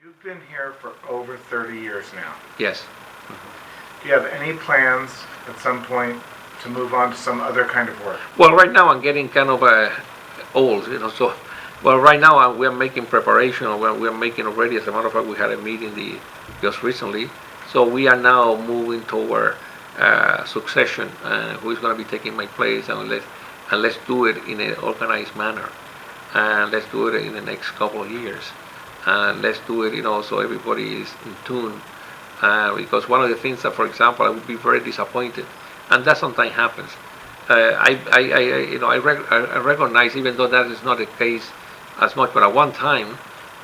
You've been here for over 30 years now. Yes. Do you have any plans at some point to move on to some other kind of work? Well, right now I'm getting kind of old, so, well, right now we are making preparation, or we are making already, as a matter of fact, we had a meeting just recently, so we are now moving toward succession, who is going to be taking my place, and let's do it in an organized manner, and let's do it in the next couple of years, and let's do it, so everybody is in tune, because one of the things that, for example, I would be very disappointed, and that sometimes happens. I recognize, even though that is not the case as much, but at one time,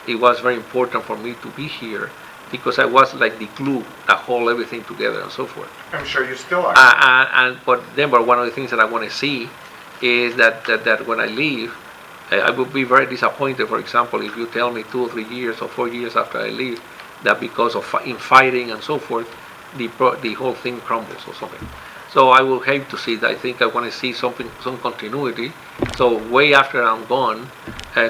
it was very important for me to be here because I was like the glue that hold everything together and so forth. I'm sure you still are. But one of the things that I want to see is that when I leave, I would be very disappointed. For example, if you tell me 2 or 3 years or 4 years after I leave that because of fighting and so forth, the whole thing crumbles or something. So I will hate to see that. I think I want to see some continuity. So way after I'm gone,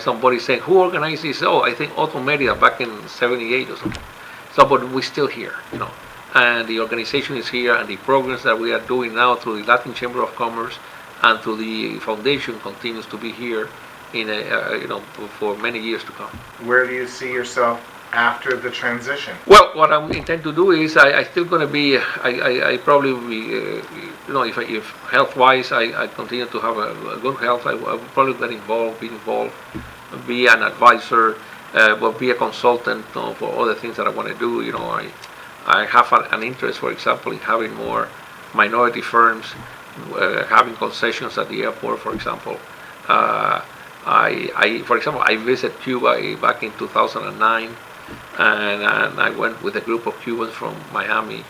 somebody saying, who organized this? Oh, I think Otto Merida back in '78 or something. So, but we're still here, and the organization is here, and the programs that we are doing now through the Latin Chamber of Commerce and through the foundation continues to be here for many years to come. Where do you see yourself after the transition? Well, what I intend to do is I still going to be, I probably will be, if health-wise I continue to have a good health, I will probably be involved, be an advisor, but be a consultant for other things that I want to do. I have an interest, for example, in having more minority firms, having concessions at the airport, for example. For example, I visited Cuba back in 2009. And I went with a group of Cubans from Miami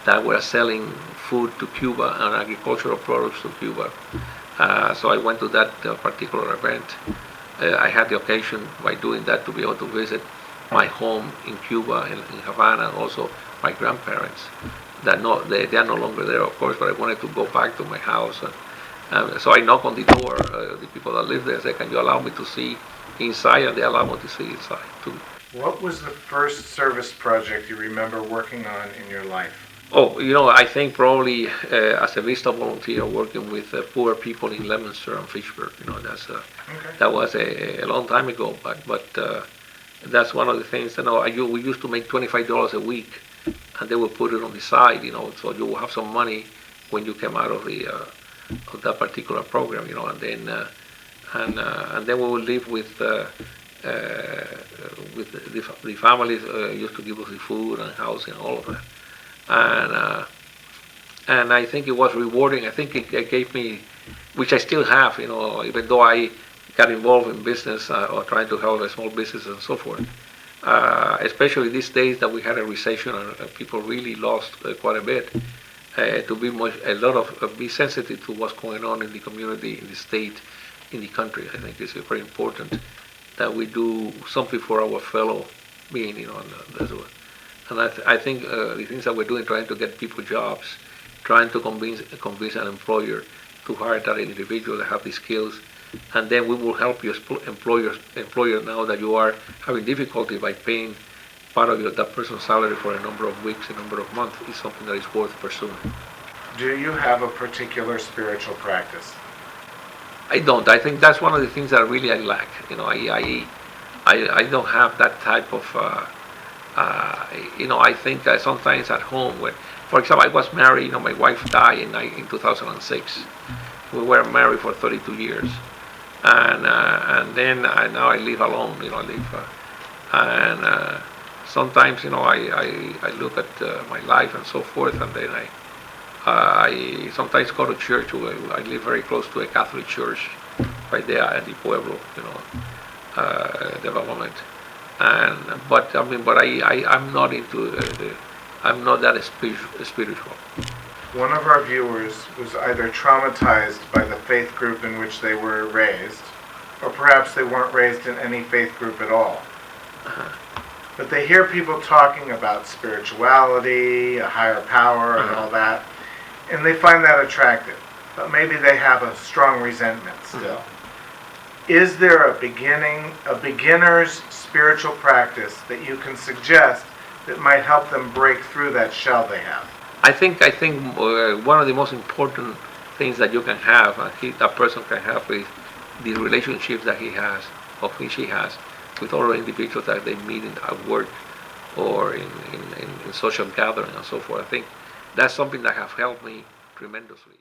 that were selling food to Cuba and agricultural products to Cuba. So I went to that particular event. I had the occasion by doing that to be able to visit my home in Cuba, in Havana, and also my grandparents. They are no longer there, of course, but I wanted to go back to my house. So I knock on the door, the people that live there say, can you allow me to see inside? And they allow me to see inside too. What was the first service project you remember working on in your life? Oh, I think probably as a Vista volunteer working with poor people in Leominster and Fitchburg. That was a long time ago, but that's one of the things. We used to make $25 a week, and they would put it on the side. So you will have some money when you came out of that particular program. And then we would live with the families used to give us the food and housing and all of that, and I think it was rewarding. I think it gave me, which I still have, even though I got involved in business or trying to help a small business and so forth, especially these days that we had a recession and people really lost quite a bit, to be sensitive to what's going on in the community, in the state, in the country. I think it's very important that we do something for our fellow being, and I think the things that we're doing, trying to get people jobs, trying to convince an employer to hire that individual that have the skills, and then we will help your employer now that you are having difficulty by paying part of that person's salary for a number of weeks, a number of months, is something that is worth pursuing. Do you have a particular spiritual practice? I don't. I think that's one of the things that really I lack. I don't have that type of. I think sometimes at home, when, for example, I was married. My wife died in 2006. We were married for 32 years, and then now I live alone. And sometimes I look at my life and so forth, and then I sometimes go to church. I live very close to a Catholic church right there at the Pueblo, development. But I'm not into I'm not that spiritual. One of our viewers was either traumatized by the faith group in which they were raised, or perhaps they weren't raised in any faith group at all. But they hear people talking about spirituality, a higher power, and all that, and they find that attractive. But maybe they have a strong resentment still. is there a beginner's spiritual practice that you can suggest that might help them break through that shell they have? I think one of the most important things that you can have, a person can have, is the relationships that he has, or she has, with other individuals that they meet at work or in social gathering and so forth. I think that's something that have helped me tremendously.